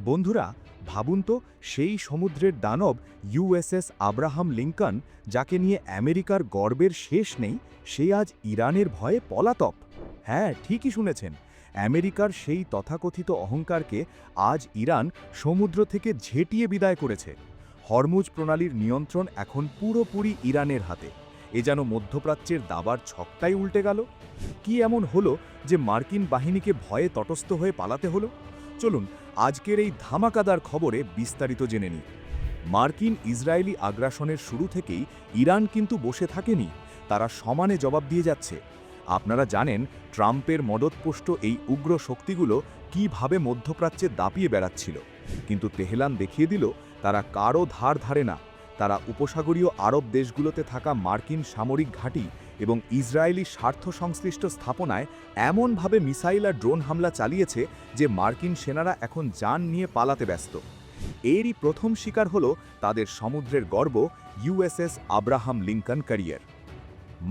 বন্ধুরা, ভাবুন তো, সেই সমুদ্রের দানব ইউএসএস আব্রাহাম লিঙ্কন, যাকে নিয়ে আমেরিকার গর্বের শেষ নেই, সে আজ ইরানের ভয়ে পলাতক। হ্যাঁ, ঠিকই শুনেছেন, আমেরিকার সেই তথাকথিত অহংকারকে আজ ইরান সমুদ্র থেকে ঝেঁটিয়ে বিদায় করেছে। হরমুজ প্রণালীর নিয়ন্ত্রণ এখন পুরোপুরি ইরানের হাতে। এ যেন মধ্যপ্রাচ্যের দাবার ছকটাই উল্টে গেল। কি এমন হলো যে মার্কিন বাহিনীকে ভয়ে তটস্থ হয়ে পালাতে হলো? চলুন আজকের এই ধামাকাদার খবরে বিস্তারিত জেনে নিই। মার্কিন ইসরায়েলি আগ্রাসনের শুরু থেকেই ইরান কিন্তু বসে থাকেনি, তারা সমানে জবাব দিয়ে যাচ্ছে। আপনারা জানেন ট্রাম্পের মদতপুষ্ট এই উগ্র শক্তিগুলো কিভাবে মধ্যপ্রাচ্যে দাপিয়ে বেড়াচ্ছিল, কিন্তু তেহরান দেখিয়ে দিল তারা কারও ধার ধারে না। তারা উপসাগরীয় আরব দেশগুলোতে থাকা মার্কিন সামরিক ঘাঁটি এবং ইসরায়েলি স্বার্থ সংশ্লিষ্ট স্থাপনায় এমনভাবে মিসাইল আর ড্রোন হামলা চালিয়েছে যে মার্কিন সেনারা এখন যান নিয়ে পালাতে ব্যস্ত। এরই প্রথম শিকার হল তাদের সমুদ্রের গর্ব ইউএসএস আব্রাহাম লিঙ্কন ক্যারিয়ার।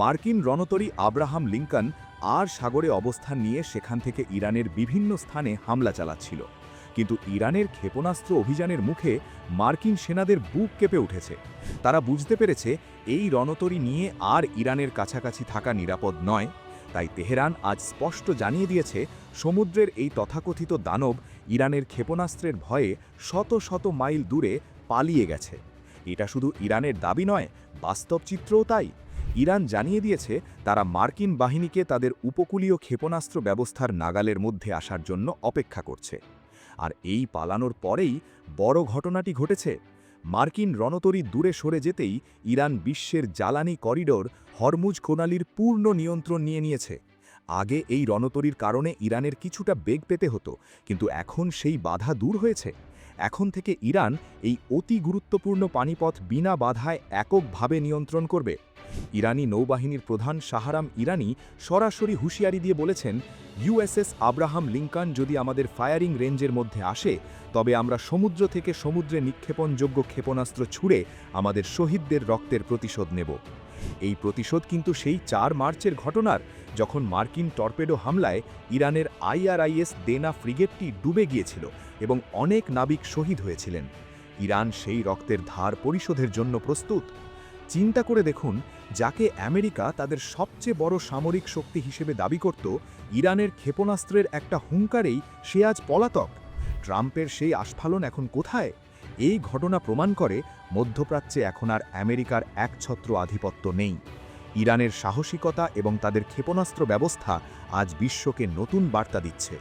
মার্কিন রণতরী আব্রাহাম লিঙ্কন আর সাগরে অবস্থান নিয়ে সেখান থেকে ইরানের বিভিন্ন স্থানে হামলা চালাচ্ছিল, কিন্তু ইরানের ক্ষেপণাস্ত্র অভিযানের মুখে মার্কিন সেনাদের বুক কেঁপে উঠেছে। তারা বুঝতে পেরেছে এই রণতরী নিয়ে আর ইরানের কাছাকাছি থাকা নিরাপদ নয়। তাই তেহরান আজ স্পষ্ট জানিয়ে দিয়েছে সমুদ্রের এই তথাকথিত দানব ইরানের ক্ষেপণাস্ত্রের ভয়ে শত শত মাইল দূরে পালিয়ে গেছে। এটা শুধু ইরানের দাবি নয়, বাস্তব চিত্রও তাই। ইরান জানিয়ে দিয়েছে তারা মার্কিন বাহিনীকে তাদের উপকূলীয় ক্ষেপণাস্ত্র ব্যবস্থার নাগালের মধ্যে আসার জন্য অপেক্ষা করছে। আর এই পালানোর পরেই বড় ঘটনাটি ঘটেছে। মার্কিন রণতরী দূরে সরে যেতেই ইরান বিশ্বের জ্বালানি করিডোর হরমুজ প্রণালীর পূর্ণ নিয়ন্ত্রণ নিয়েছে। আগে এই রণতরীর কারণে ইরানের কিছুটা বেগ পেতে হতো, কিন্তু এখন সেই বাধা দূর হয়েছে। এখন থেকে ইরান এই অতি গুরুত্বপূর্ণ পানিপথ বিনা বাধায় এককভাবে নিয়ন্ত্রণ করবে। ইরানি নৌবাহিনীর প্রধান শাহরাম ইরানি সরাসরি হুঁশিয়ারি দিয়ে বলেছেন, ইউএসএস আব্রাহাম লিঙ্কন যদি আমাদের ফায়ারিং রেঞ্জের মধ্যে আসে, তবে আমরা সমুদ্র থেকে সমুদ্রে নিক্ষেপণযোগ্য ক্ষেপণাস্ত্র ছুড়ে আমাদের শহীদদের রক্তের প্রতিশোধ নেব। এই প্রতিশোধ কিন্তু সেই ৪ মার্চের ঘটনার, যখন মার্কিন টর্পেডো হামলায় ইরানের আইআরআইএস দেনা ফ্রিগেটটি ডুবে গিয়েছিল এবং অনেক নাবিক শহীদ হয়েছিলেন। ইরান সেই রক্তের ধার পরিশোধের জন্য প্রস্তুত। চিন্তা করে দেখুন, যাকে আমেরিকা তাদের সবচেয়ে বড় সামরিক শক্তি হিসেবে দাবি করত, ইরানের ক্ষেপণাস্ত্রের একটা হুঙ্কারেই সে আজ পলাতক। ট্রাম্পের সেই আস্ফালন এখন কোথায়? এই ঘটনা প্রমাণ করে মধ্যপ্রাচ্যে এখন আর আমেরিকার একছত্র আধিপত্য নেই। ইরানের সাহসিকতা এবং তাদের ক্ষেপণাস্ত্র ব্যবস্থা আজ বিশ্বকে নতুন বার্তা দিচ্ছে।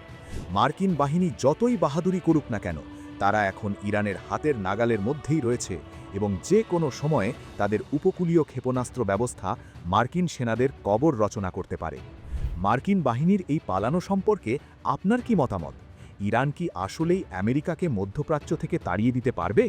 মার্কিন বাহিনী যতই বাহাদুরি করুক না কেন, তারা এখন ইরানের হাতের নাগালের মধ্যেই রয়েছে এবং যে কোনো সময়ে তাদের উপকূলীয় ক্ষেপণাস্ত্র ব্যবস্থা মার্কিন সেনাদের কবর রচনা করতে পারে। মার্কিন বাহিনীর এই পালানো সম্পর্কে আপনার কি মতামত? ইরান কি আসলেই আমেরিকাকে মধ্যপ্রাচ্য থেকে তাড়িয়ে দিতে পারবে?